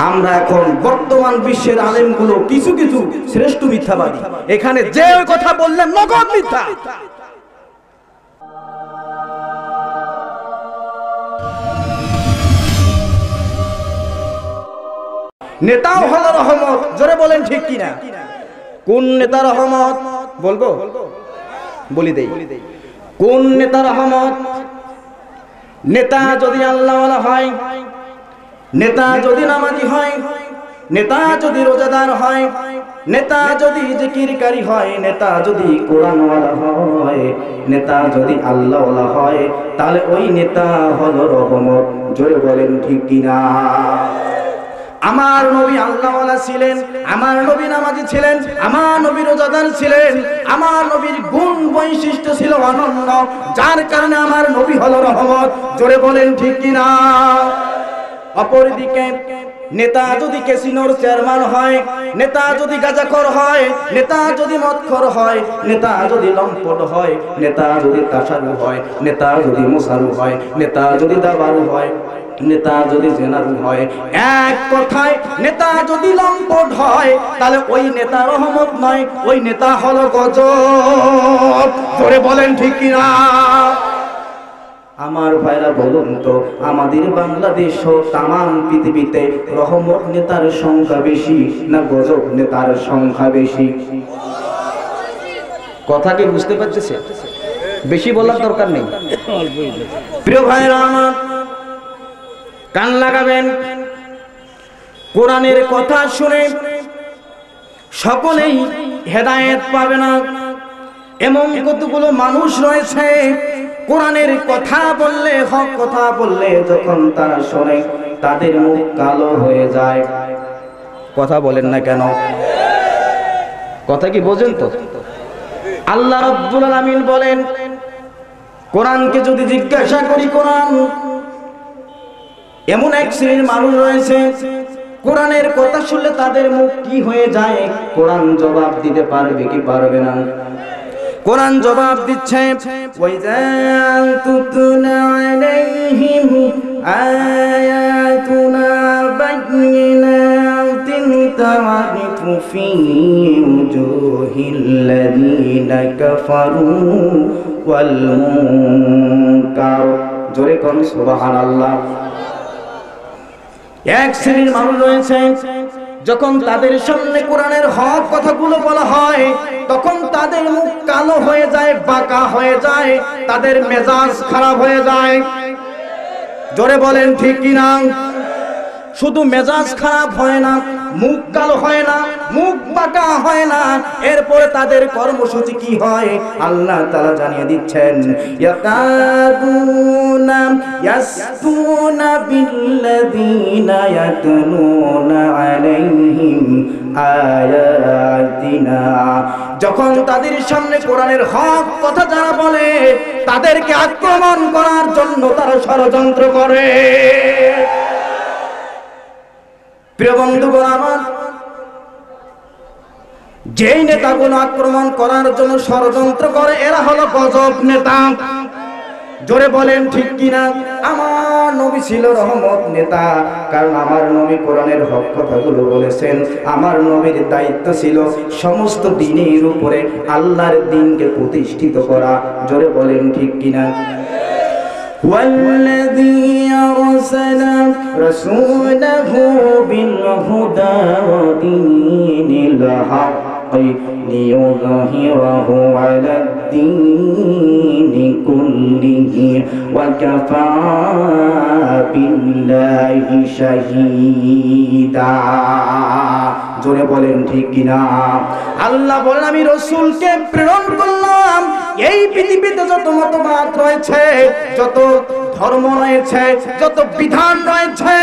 আমরা এখন বর্তমান বিশ্বের আলেমগুলো কিছু কিছু শ্রেষ্ঠ মিথ্যাবাদী, এখানে যে কথা বললেন নগদ মিথ্যা। নেতাও হলো রহমত, জোরে বলেন ঠিক কিনা? কোন নেতা রহমত বলবো? বলি দেই, কোন নেতা রহমত? নেতা যদি আল্লাহওয়ালা হয়, নেতা যদি নামাজি হয়, নেতা যদি রোজাদার হয়, নেতা যদি জিকিরকারী হয়, নেতা যদি কোরআনওয়ালা হয়, নেতা যদি আল্লাহওয়ালা হয়, তাহলে ওই নেতা হলো রহমত। জোরে বলেন ঠিক কিনা? আমার নবী আল্লাহওয়ালা ছিলেন, আমার নবী নামাজি ছিলেন, আমার নবী রোজাদার ছিলেন, আমার নবীর গুণ বৈশিষ্ট্য ছিল অনন্য, যার কারণে আমার নবী হলো রহমত। জোরে বলেন ঠিক কিনা? অপরদিকে নেতা যদি ক্যাসিনোর চেয়ারম্যান হয়, নেতা যদি গাঁজাখোর হয়, নেতা যদি মদখোর হয়, নেতা যদি লম্পট হয়, নেতা যদি তাসারু হয়, নেতা যদি মুসারু হয়, নেতা যদি দাবারু হয়, নেতা যদি জেনারু হয়, এক কথায় নেতা যদি লম্পট হয়, তাহলে ওই নেতা রহমত নয়, ওই নেতা হলো গজব। জোরে বলেন ঠিক কিনা? আমার ভাইরা বলুন তো, আমাদের বাংলাদেশ ও তামাম পৃথিবীতে রহমত নেতার সংখ্যা বেশি না গজব নেতার সংখ্যা বেশি? কথা কি বুঝতে পারতেছে? বেশি বলার দরকার নেই। প্রিয় ভাইরা আমার, কান লাগাবেন, কোরআনের কথা শুনে সকলেই হেদায়েত পাবে না। এমন কতগুলো মানুষ রয়েছে কোরআনের কথা বললে, হক কথা বললে যখন তারা শোনে তাদের মুখ কালো হয়ে যায়। কথা বলেন না কেন? কথা কি বোঝেন তো? আল্লাহ রাব্বুল আলামিন বলেন, কোরআনকে যদি জিজ্ঞাসা করি, কোরআন এমন এক শ্রেণীর মানুষ রয়েছে কোরআনের কথা শুনলে তাদের মুখ কি হয়ে যায়? কোরআন জবাব দিতে পারবে কি পারবে না? কোরআন জবাব দিচ্ছে, ওয়াইযা তুতলা আলাইহিম আয়াতুনা বায়িনাতিন তারিফু ফি উজুহিল লাযিনা কাফারু ওয়াল মুনকার। জোরে কোন সুবহানাল্লাহ। এক শ্রেণীর মানুষ রয়েছে যখন তাদের সামনে কোরআনের হক কথাগুলো বলা হয় তখন তাদের মুখ কালো হয়ে যায়, বাঁকা হয়ে যায়, তাদের মেজাজ খারাপ হয়ে যায়। জোরে বলেন ঠিক কিনা? শুধু মেজাজ খারাপ হয় না, মুখ কালো হয় না, মুখ বাঁকা হয় না, এরপরে তাদের কর্মসূচি কি হয় আল্লাহ তাআলা জানিয়ে দিচ্ছেন, ইয়াকাদুনা ইয়াসতুনা বিল্লাযিনা ইয়াতলুনা আলাইহিম আয়াতিনা। যখন তাদের সামনে কোরআনের হক কথা যারা বলে তাদেরকে আক্রমণ করার জন্য তারা ষড়যন্ত্র করে। প্রিয় বন্ধুগণ আমার, যেই নেতাগুলো আক্রমণ করার জন্য ষড়যন্ত্র করে এরা হলো গজব নেতা। জোরে বলেন ঠিক কিনা? আমার নবী ছিল রহমত নেতা, কারণ আমার নবী কোরআনের হক কথাগুলো বলেছেন। আমার নবীর দায়িত্ব ছিল সমস্ত দিনের উপরে আল্লাহর দ্বীনকে প্রতিষ্ঠিত করা। জোরে বলেন ঠিক কিনা? والذي أرسل رسوله بالهدى ودين الحق ليظهره على الدين كله وكفى بالله شهيدا। জোরে বলেন ঠিক কিনা? আল্লাহ বলেন, আমি রাসূলকে প্রেরণ করলাম এই পৃথিবীতে যত মতবাদ রয়েছে, যত ধর্ম রয়েছে, যত বিধান রয়েছে,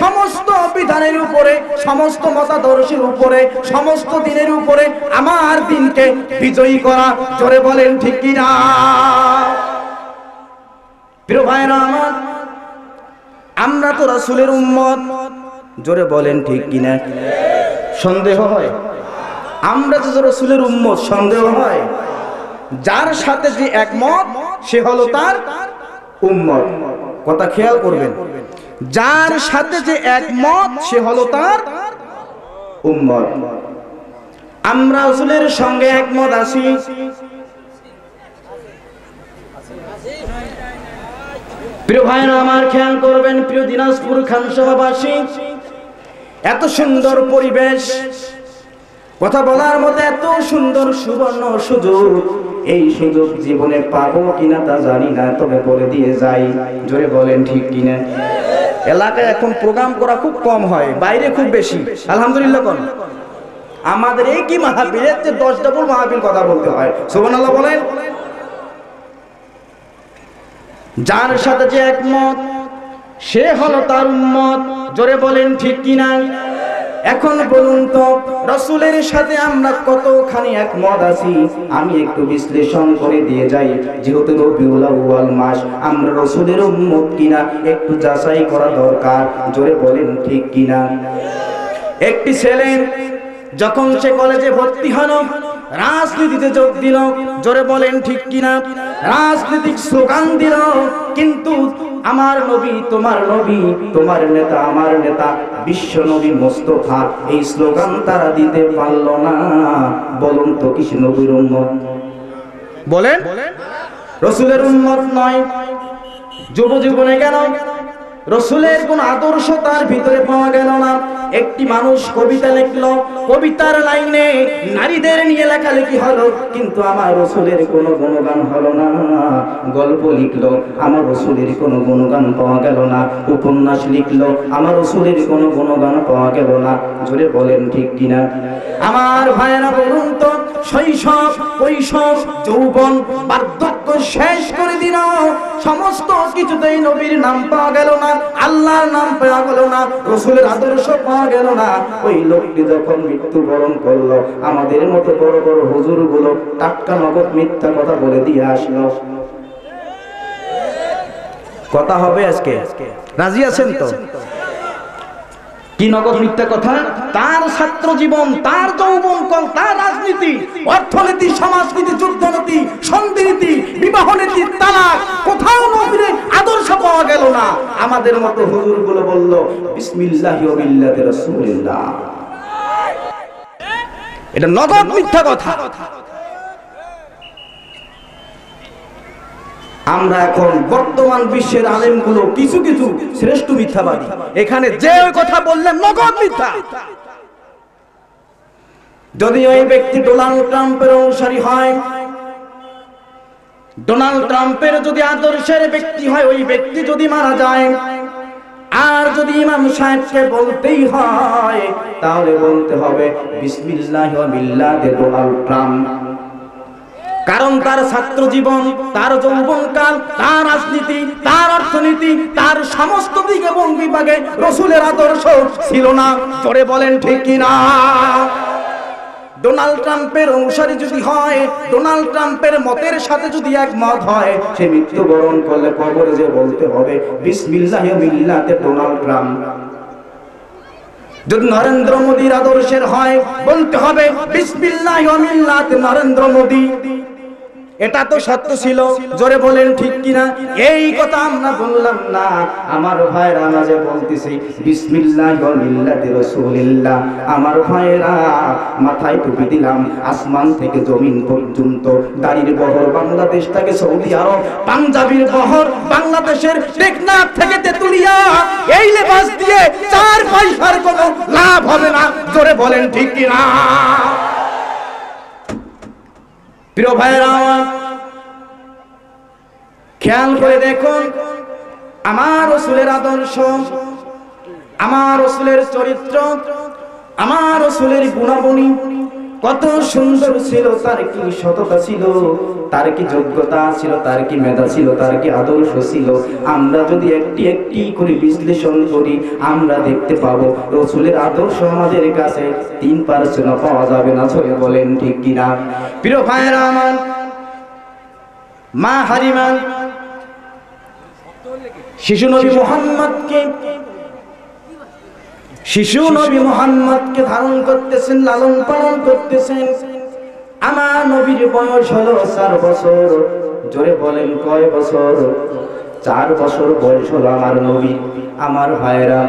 সমস্ত বিধানের উপরে, সমস্ত মতাদর্শের উপরে, সমস্ত দিনের উপরে আমার দিনকে বিজয়ী করা। জোরে বলেন ঠিক কিনা? প্রিয় ভাইরা আমার, আমরা তো রাসূলের উম্মত। জোরে বলেন ঠিক কিনা? সন্দেহ হয়? আমরা যে রাসূলের উম্মত, সন্দেহ হয়? যার সাথে যে একমত সে হলো তার উম্মত। কথা খেয়াল করবেন, যার সাথে যে একমত সে হলো তার উম্মত। আমরা রাসূলের সঙ্গে একমত আছি। প্রিয় ভাইরা আমার খেয়াল করবেন, প্রিয় দিনাজপুর খানসভাবাসী, এত সুন্দর পরিবেশ, কথা বলার মতো এত সুন্দর সুবর্ণ সুযোগ, এই সুযোগ জীবনে পাবো কিনা তা জানি না, তবে বলে দিয়ে যাই, জোরে বলেন ঠিক কিনা। এলাকায় এখন প্রোগ্রাম করা খুব কম হয়, বাইরে খুব বেশি। আলহামদুলিল্লাহ কোন আমাদের এই কি মাহফিলের যে 10 ডাবল মাহফিল কথা বলতে হয়, সুবহানাল্লাহ বলেন। যার সাথে যে একমত সে হলো তার উম্মত, জোরে বলেন ঠিক কিনা। এখন বলুন তো রাসূলের সাথে আমরা কতখানি একমত আছি? আমি একটু বিশ্লেষণ করে দিয়ে যাই, যেহেতু রবিউল আউয়াল মাস, আমরা রাসূলের উম্মত কিনা একটু যাচাই করা দরকার, জোরে বলেন ঠিক কিনা। একটি ছেলে যখন সে কলেজে ভর্তি হলো, রাজনীতিতে যোগ দিল, জোরে বলেন ঠিক কিনা। রাজনৈতিক স্লোগান দিল, কিন্তু আমার নবী তোমার নবী, তোমার নেতা আমার নেতা, বিশ্ব নবী মুস্তাফা, এই স্লোগান তারা দিতে পারল না। বলুন তো কিস নবীর উম্মত? বলেন রাসূলের উম্মত নয়। যুব জীবনে গেল, রাসূলের কোন আদর্শ তার ভিতরে পাওয়া গেল না। একটি মানুষ কবিতা লিখলো, কবিতার লাইনে নারীদের নিয়ে লেখালেখি হলো, কিন্তু আমার রাসূলের কোনো গুণগান হলো না। গল্প লিখলো, আমার রাসূলের কোনো গুণগান পাওয়া গেল না। উপন্যাস লিখলো, আমার রাসূলের কোনো গুণগান পাওয়া গেল না, জোরে বলেন ঠিক কিনা। আমার ভাইয়েরা বলুন তো, শৈশব কৈশোর যৌবন বার্ধক্য শেষ করে দিল, সমস্ত কিছুতেই নবীর নাম পাওয়া গেল না, আল্লাহর নাম পাওয়া গেল না, রাসূলের আদর্শ পাওয়া গেল না। ওই লোকটি যখন মৃত্যুবরণ করলো, আমাদের মতো বড় বড় হুজুরগুলো টাটকা নগদ মিথ্যা কথা বলে দিয়ে আসলো। কথা হবে আজকে, রাজি আছেন তো? কি নগদ মিথ্যা কথা? তার ছাত্র জীবন, তার যৌবনকাল, তার রাজনীতি, অর্থনীতি, সমাজনীতি, যুদ্ধনীতি, সন্ধিনীতি, বিবাহ নীতি, তালাক, কোথাও নবীর আদর্শ পাওয়া গেল না। আমাদের মতো হুজুরগুলো বলল বিসমিল্লাহি ওয়া মিল্লাতি রাসূলিল্লাহ। এটা নগদ মিথ্যা কথা। আমরা এখন বর্তমান বিশ্বের আলেমগুলো কিছু কিছু শ্রেষ্ঠ মিথ্যাবাদী, এখানে যে কথা বললেন নগদ মিথ্যা। যদি ওই ব্যক্তি ডোনাল্ড ট্রাম্পের অনুসারী হয়, ডোনাল্ড ট্রাম্পের যদি আদর্শের ব্যক্তি হয়, ওই ব্যক্তি যদি মারা যায়, আর যদি ইমাম সাহেবকে বলতেই হয়, তাহলে বলতে হবে বিসমিল্লাহি ওয়া মিল্লাতি ডোনাল্ড ট্রাম্প। কারণ তার ছাত্র জীবন, তার যৌবনকাল, তার রাজনীতি, তার অর্থনীতি, তার সমস্ত দিক এবং বিভাগে রাসূলের আদর্শ ছিল না, জোরে বলেন ঠিক কিনা। ডোনাল্ড ট্রাম্পের অনুসারী যদি হয়, ডোনাল্ড ট্রাম্পের মতের সাথে যদি একমত হয়, সে মৃত্যুবরণ করলে কবরে যে বলতে হবে বিসমিল্লাহি ওয়া মিল্লাতি ডোনাল্ড ট্রাম্প। যদি নরেন্দ্র মোদীর আদর্শের হয়, বলতে হবে বিসমিল্লাহি ওয়া মিল্লাতি নরেন্দ্র মোদী। এটা তো সত্য ছিল, জোরে বলেন ঠিক কিনা। এই কথা আমরা বললাম না, আমার ভাইরা মাঝে বলতেছি বিসমিল্লাহি ওয়া মিল্লাতি রাসূলিল্লাহ। আমার ভাইরা মাথায় টুপি দিলাম, আসমান থেকে জমিন পর্যন্ত, দাড়ির বহর বাংলাদেশ থেকে সৌদি আরব, পাঞ্জাবির বহর বাংলাদেশের টেকনাফ থেকে তেতুলিয়া, এই লেবাস দিয়ে 4 পয়সার কোনো লাভ হবে না, জোরে বলেন ঠিক কিনা। প্রিয় ভাইরা খেয়াল করে দেখুন, আমার রাসূলের আদর্শ, আমার রাসূলের চরিত্র, আমার রাসূলের গুণাবলী কত সুন্দর ছিল, তার কি সততা ছিল, তার কি যোগ্যতা ছিল, তার কি মেধা ছিল, তার কি আদর্শ ছিল। আমরা যদি একটি একটি করে বিশ্লেষণ করি, আমরা দেখতে পাবো রাসূলের আদর্শ আমাদের কাছে 3% পাওয়া যাবে না, জোরে বলেন ঠিক কিনা। প্রিয় ভাইরা আমার, মা হালিমা শিশু নবী মুহাম্মদকে ধারণ করতেছেন, লালন পালন করতেছেন। আমার নবীর বয়স হলো 4 বছর, জোরে বলেন কয় বছর? 4 বছর বয়স হলো আমার নবী। আমার ভাইরা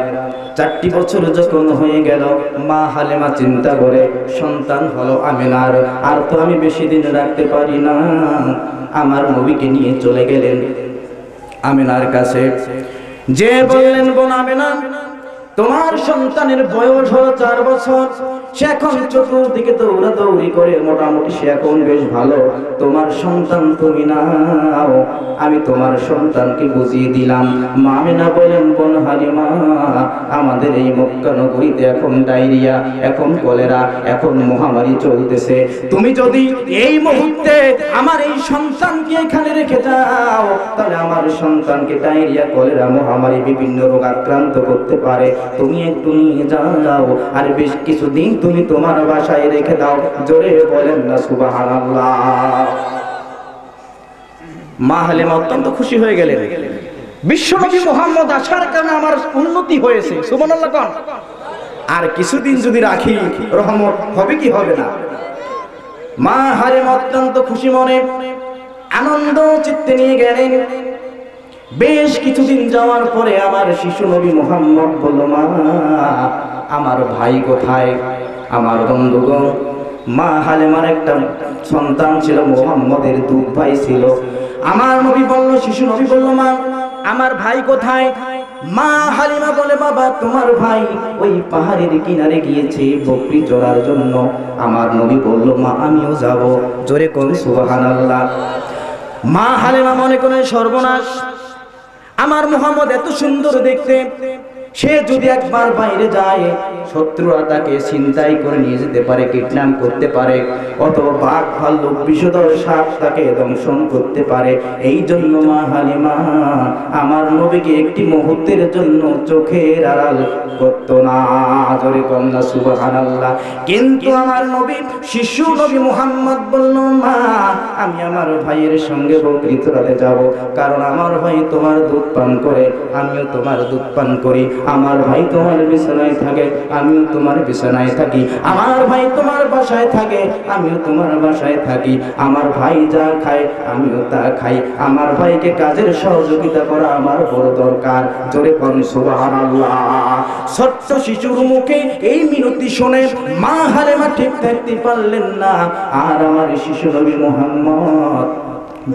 4টি বছর যখন হয়ে গেল, মা হালেমা চিন্তা করে সন্তান হলো আমিনার, আর তো আমি বেশি দিন রাখতে পারি না। আমার নবীকে নিয়ে চলে গেলেন আমিনার কাছে, যে বললেন, বোন আমিনা, তোমার সন্তানের বয়স হলো 4 বছর, সে এখন চতুর্দিকে দৌড়াদৌড়ি করে, মোটামুটি সে এখন বেশ ভালো। তোমার সন্তান তুমি নাও, আমি তোমার সন্তানকে বুঝিয়ে দিলাম। মা আমিনা বলেন, বোন হালিমা, আমাদের এই মক্কা নগরীতে এখন ডায়রিয়া, এখন কলেরা, এখন মহামারী চলতেছে। তুমি যদি এই মুহূর্তে আমার এই সন্তানকে এখানে রেখে যাও, তাহলে আমার সন্তানকে ডায়রিয়া, কলেরা, মহামারী, বিভিন্ন রোগ আক্রান্ত করতে পারে। তুমি একটু নিয়ে যাও, আর বেশ কিছুদিন তুমি তোমার বাসায় রেখে দাও। জোরে বলেন না সুবহানাল্লাহ। মা হালিমা অত্যন্ত খুশি হয়ে গেলেন, বিশ্বনবী মুহাম্মদ আসার কারণে আমার উন্নতি হয়েছে। সুবহানাল্লাহ কোন। আর কিছুদিন যদি রাখি, রহমত হবে কি হবে না? মা হালিমা অত্যন্ত খুশি মনে, আনন্দ চিত্তে নিয়ে গেলেন। বেশ কিছুদিন যাওয়ার পরে আমার শিশু নবী মুহাম্মদ বলল, মা, আমার ভাই কোথায়? আমার বন্ধুগণ, মা হালিমার একটা সন্তান ছিল, মুহাম্মদের 2 ভাই ছিল। আমার নবী বলল, শিশু নবী বলল, মা, আমার ভাই কোথায়? মা হালিমা বলে, বাবা, তোমার ভাই ওই পাহাড়ের কিনারে গিয়েছে বকরি চড়ার জন্য। আমার নবী বলল, মা, আমিও যাব। জোরে কোন সুবহানাল্লাহ। মা হালিমা মনে করেন, সর্বনাশ, আমার মুহাম্মদ এত সুন্দর দেখতে, সে যদি একবার বাইরে যায়, শত্রুরা তাকে ছিনতাই করে নিয়ে যেতে পারে, কিডন্যাপ করতে পারে, অথবা বাঘ, ভাল্লুক, বিষধর সাপ তাকে দংশন করতে পারে। এই জন্য মা হালিমা আমার নবীকে একটি মুহূর্তের জন্য চোখের আড়াল করতো না। জোরে কন্যা সুবহানাল্লাহ। কিন্তু আমার নবী, শিশু নবী মুহাম্মদ বলল, মা, আমি আমার ভাইয়ের সঙ্গে বকরি চড়াতে যাব, কারণ আমার ভাই তোমার দুধ পান করে, আমিও তোমার দুধ পান করি। আমার ভাই তোমার বিছানায় থাকে, আমিও তোমার বিছানায় থাকি। আমার ভাই তোমার বাসায় থাকে, আমিও তোমার বাসায় থাকি। আমার ভাই যা খায়, আমিও তা খাই। আমার ভাইকে কাজের সহযোগিতা করা আমার বড় দরকার। জোরে কোন সুবহানাল্লাহ। ছোট্ট শিশুর মুখে এই মিনতি শুনে মা হালিমা ঠিক থাকতে পারলেন না। আর আমার শিশু নবী মুহাম্মদ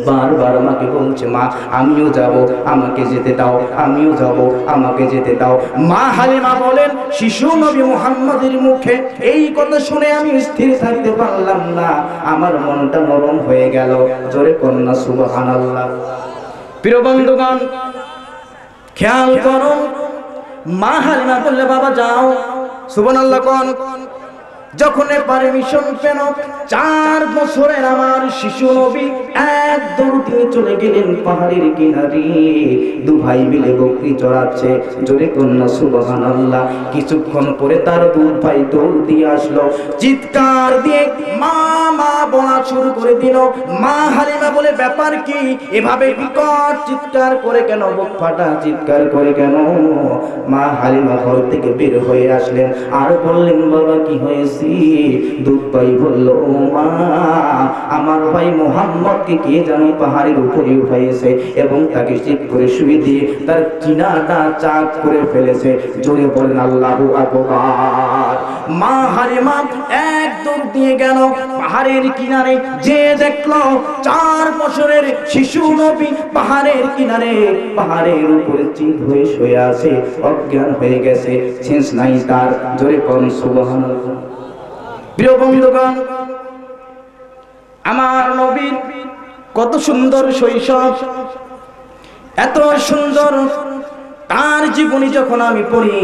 বারবার আমাকে বলছে, মা, আমিও যাব, আমাকে যেতে দাও, আমিও যাব, আমাকে যেতে দাও। মা হালিমা বলেন, শিশু নবী মুহাম্মদের মুখে এই কথা শুনে আমি স্থির থাকতে পারলাম না, আমার মনটা নরম হয়ে গেল। জোরে কন্যা সুবহানাল্লাহ। প্রিয় বন্ধুগণ, খেয়াল করো, মা হালিমা বললে, বাবা যাও। সুবহানাল্লাহ কোন। যখন পারমিশন পেল, 4 বছরের আমার শিশু নবী এক দৌড় দিয়ে চলে গেলেন পাহাড়ের কিনারে। 2 ভাই মিলে বকরি চড়াচ্ছে। জোরে কন্যা সুবহানাল্লাহ। কিছুক্ষণ পরে তার 2 ভাই দৌড় দিয়ে আসলো, চিৎকার দিয়ে মা মা বলা শুরু করে দিল। মা হালিমা বলে, ব্যাপার কি? এভাবে বিকট চিৎকার করে কেন, বুক ফাটা চিৎকার করে কেন? মা হালিমা ঘর থেকে বের হয়ে আসলেন আর বললেন, বাবা, কি হয়েছে? 2 ভাই বলল, ও মা, আমার ভাই মুহাম্মদকে কে জানো পাহাড়ের উপরে উঠাইছে এবং তাকে চিৎ করে শুয়ে দিয়ে তার কিনাটা চাক করে ফেলেছে। জোরে বলেন আল্লাহু আকবার। মা হালিমা এক দৌড় দিয়ে গেল পাহাড়ের কিনারে, যে দেখলো 4 বছরের শিশু নবী পাহাড়ের কিনারে, পাহাড়ের উপরে চিৎ হয়ে শুয়ে আছে, অজ্ঞান হয়ে গেছে, শেষ নাই তার। জোরে বলেন সুবহানাল্লাহ। প্রিয় বন্ধুগণ, আমার নবীর কত সুন্দর শৈশব, এত সুন্দর তার জীবনী যখন আমি পড়ি,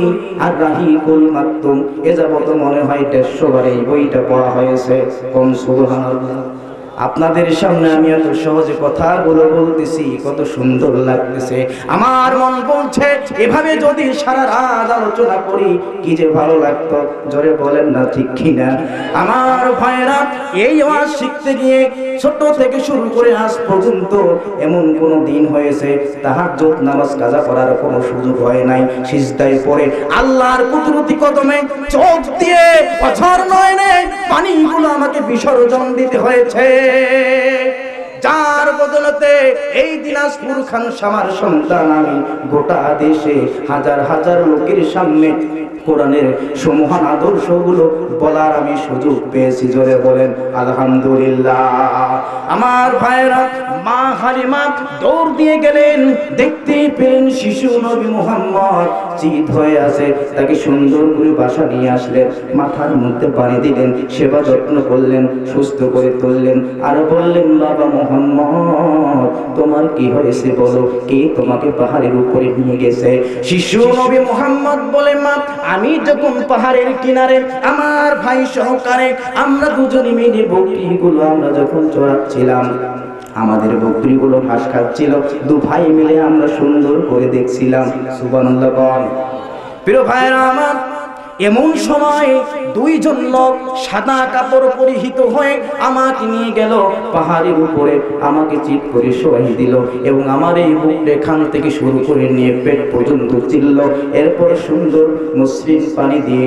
আর রাহিকুল মাকতুম, এ যাবত মনে হয় 150 বার এই বইটা পড়া হয়েছে। কোন সুবহানাল্লাহ। আপনাদের সামনে আমি এত সহজে কথাগুলো বলতেছি, কত সুন্দর লাগতেছে। আমার মন বলছে, এভাবে যদি সারা রাত আলোচনা করি কি যে ভালো লাগতো। জোরে বলেন না ঠিক কিনা? আমার ভাইরা, এই ওয়াজ শিখতে গিয়ে ছোট থেকে শুরু করে আজ পর্যন্ত এমন কোন দিন হয়েছে তাহাজ্জুদ নামাজ কাজা করার কোনো সুযোগ হয় নাই। সিজদায় পড়ে আল্লাহর কুদরতি কদমে চোখ দিয়ে অঝর নয়নে পানিগুলো আমাকে বিসর্জন দিতে হয়েছে। যার বদলতে এই দিনাজপুর খানসামার সন্তান আমি গোটা দেশে হাজার হাজার লোকের সামনে কোরআনের সমহান আদর্শগুলো বলার আমি সুযোগ পেয়েছি। জোরে বলেন আলহামদুলিল্লাহ। আমার ভাইরা, মা হালিমা দৌড় দিয়ে গেলেন, দেখতে পেলেন শিশু নবী মুহাম্মদ চিত হয়ে আছে। তাকে সুন্দর করে বাসা নিয়ে আসলেন, মাথার মধ্যে পানি দিলেন, সেবা যত্ন করলেন, সুস্থ করে তুললেন, আর বললেন বাবা মুহাম্মদ তোমার কি হয়েছে বলো, কে তোমাকে পাহাড়ের উপরে নিয়ে গেছে? শিশু নবী মুহাম্মদ বলে মা আমি যখন পাহাড়ের কিনারে আমার ভাই সহকারে আমরা দুজনে মিলে বকরিগুলো আমরা যখন চড়াচ্ছিলাম, আমাদের বকরিগুলো ঘাস খাচ্ছিল, দু ভাই মিলে আমরা সুন্দর করে দেখছিলাম। সুবহানাল্লাহ বল। প্রিয় ভাইরা আমার, এমন সময় দুইজন লোক সাদা কাপড় পরিহিত হয়ে আমাকে নিয়ে গেল পাহাড়ের উপরে, আমাকে চিৎ করে শোয়াই দিল এবং আমার এই বুক এখান থেকে শুরু করে নিয়ে পেট পর্যন্ত চিল্ল। এরপর সুন্দর মসৃণ পানি দিয়ে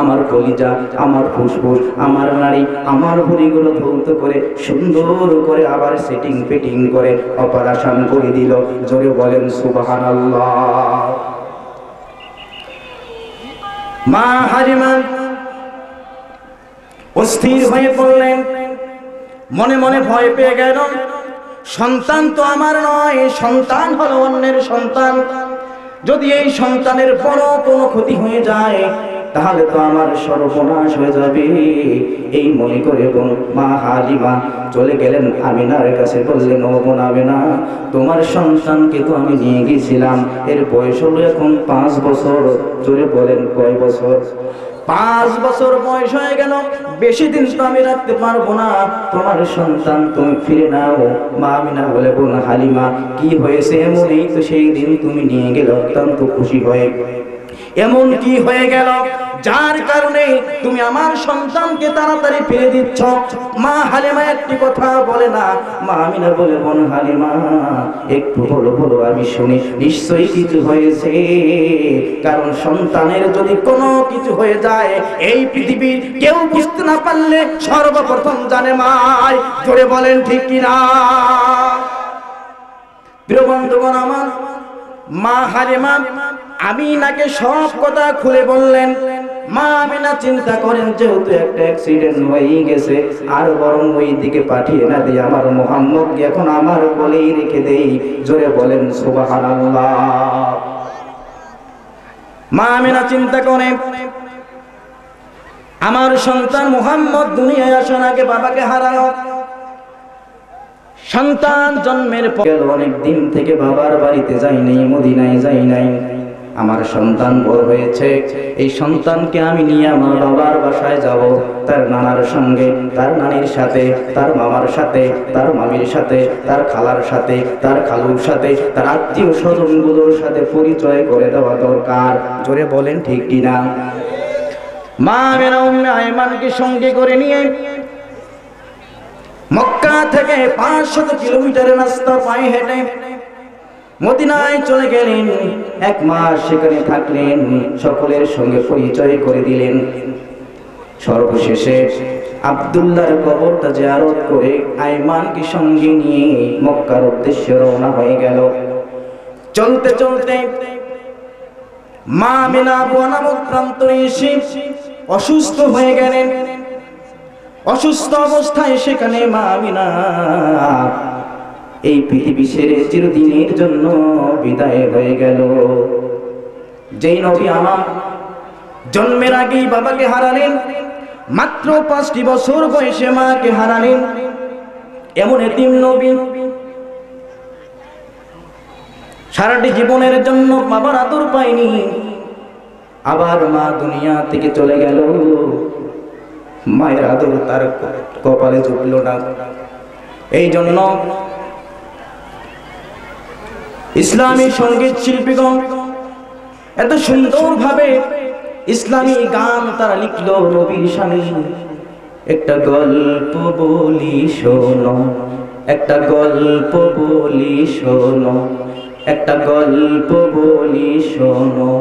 আমার কলিজা, আমার ফুসফুস, আমার নাড়ি, আমার ভুঁড়িগুলো ধৌত করে সুন্দর করে আবার সেটিং ফিটিং করে অপারেশন করে দিল। জোরে বলেন সুবহানাল্লাহ। মা হালিমা অস্থির হয়ে পড়লেন, মনে মনে ভয় পেয়ে গেল। সন্তান তো আমার নয়, সন্তান হলো অন্যের সন্তান। যদি এই সন্তানের বড় কোনো ক্ষতি হয়ে যায় তাহলে তো আমার সর্বনাশ হয়ে যাবে। এই মনে করে মা হালিমা চলে গেলেন আমিনার কাছে, বললেন ও বোন আমিনা, তোমার সন্তানকে তো আমি নিয়ে গেছিলাম, এর বয়স হলো এখন 5 বছর। জোরে বলেন কয় বছর? 5 বছর বয়স হয়ে গেল, বেশি দিন তো আমি রাখতে পারবো না, তোমার সন্তান তুমি ফিরে নাও। মা আমিনা বলে বোন হালিমা কি হয়েছে? এমন এই তো সেই দিন তুমি নিয়ে গেলে অত্যন্ত খুশি হয়ে, এমন কি হয়ে গেল যার কারণে তুমি আমার সন্তানকে তাড়াতাড়ি ফিরে দিচ্ছ? মা হালিমা একটি কথা বলে না। মা আমিনা বলে বোন হালিমা একটু বলো আমি শুনি। নিশ্চয়ই কিছু হয়েছে, কারণ সন্তানের যদি কোনো কিছু হয়ে যায় এই পৃথিবীর কেউ বুঝতে না পারলে সর্বপ্রথম জানে মাই। জোরে বলেন ঠিক কিনা? প্রিয় বন্ধুগণ আমার, মা হালিমা আমিনাকে সব কথা খুলে বললেন। মা আমিনা চিন্তা করেন যেহেতু একটা অ্যাক্সিডেন্ট হয়ে গেছে, আর বরং ওই দিকে পাঠিয়ে না দিয়ে আমার মুহাম্মদকে এখন আমার কোলেই রেখে দেই। জোরে বলেন সুবহানাল্লাহ। মা আমিনা চিন্তা করেন আমার সন্তান মুহাম্মদ দুনিয়ায় আসার আগে বাবাকে হারানো, সন্তান জন্মের পর অনেক দিন থেকে বাবার বাড়িতে যাই নাই, মদিনায় যাই নাই। আমার সন্তান বড় হয়েছে, এই সন্তানকে আমি নিয়ে আমার বাবার বাসায় যাব, তার নানার সঙ্গে, তার নানির সাথে, তার মামার সাথে, তার মামির সাথে, তার খালার সাথে, তার খালুর সাথে, তার আত্মীয় স্বজনগুলোর সাথে পরিচয় করে দেওয়া দরকার। জোরে বলেন ঠিক কিনা? মা আমিনা উম্মে আয়মানকে সঙ্গে করে নিয়ে মক্কা থেকে 500 কিলোমিটারের রাস্তা পায়ে হেঁটে মদিনায় চলে গেলেন। 1 মাস সেখানে থাকলেন, সকলের সঙ্গে পরিচয় করে দিলেন। সর্বশেষে আব্দুল্লাহর কবরটা জিয়ারত করে আয়মানকে সঙ্গে নিয়ে মক্কার উদ্দেশ্যে রওনা হয়ে গেল। চলতে চলতে মা আমিনা আবওয়া নামক প্রান্তরে এসে অসুস্থ হয়ে গেলেন। অসুস্থ অবস্থায় সেখানে মা আমিনা এই পৃথিবী ছেড়ে চিরদিনের জন্য বিদায় হয়ে গেল। যেই নবী আমার জন্মের আগেই বাবাকে হারালেন, মাত্র 5টি বছর বয়সে মাকে হারালেন, এমন এতিম নবী সারাটি জীবনের জন্য বাবার আদর পায়নি। আবার মা দুনিয়া থেকে চলে গেল, মায়ের আদর তার কপালে জুটল না। এই জন্য ইসলামী সঙ্গীত শিল্পীগণ এত সুন্দরভাবে ইসলামী গান তারা লিখলো নবীর শানে। একটা গল্প বলি শোনো, একটা গল্প বলি শোনো, একটা গল্প বলি শোনো।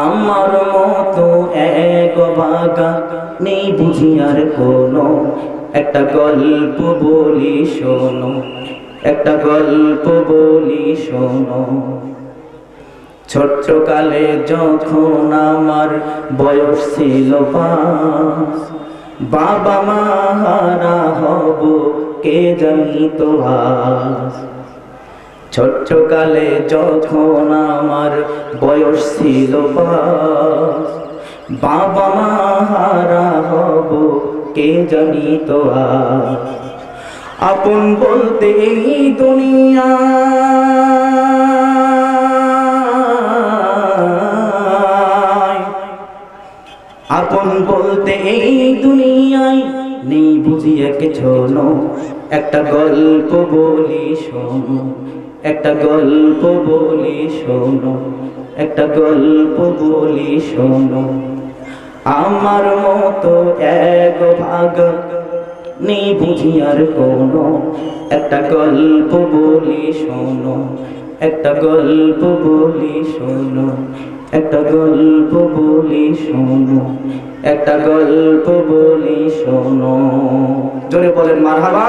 আমার মতো এক বাগা নেই বুঝি আর কোনো, একটা গল্প বলি শোনো, একটা গল্প বলি শোনো। ছোট্টকালে যখন আমার বয়স ছিল 5, বাবা মা হারা হব কে জানিতো আজ। ছোট্টকালে যখন আমার বয়স ছিল 5, বাবা মা হারা হব কে জানিতো আজ। আপন বলতে এই দুনিয়া আপন বলতে এই দুনিয়ায় নেই বুঝিয়ে কিছু। একটা গল্প বলি শোনো, একটা গল্প বলি শোনো, একটা গল্প বলি শোনো। আমার মতো এক ভাগ নেই বুঝিয়ার কোনো, একটা গল্প বলি শোনো, একটা গল্প বলি শোনো, একটা গল্প বলি শোনো, একটা গল্প বলি শোনো। জোরে বলেন মারহাবা।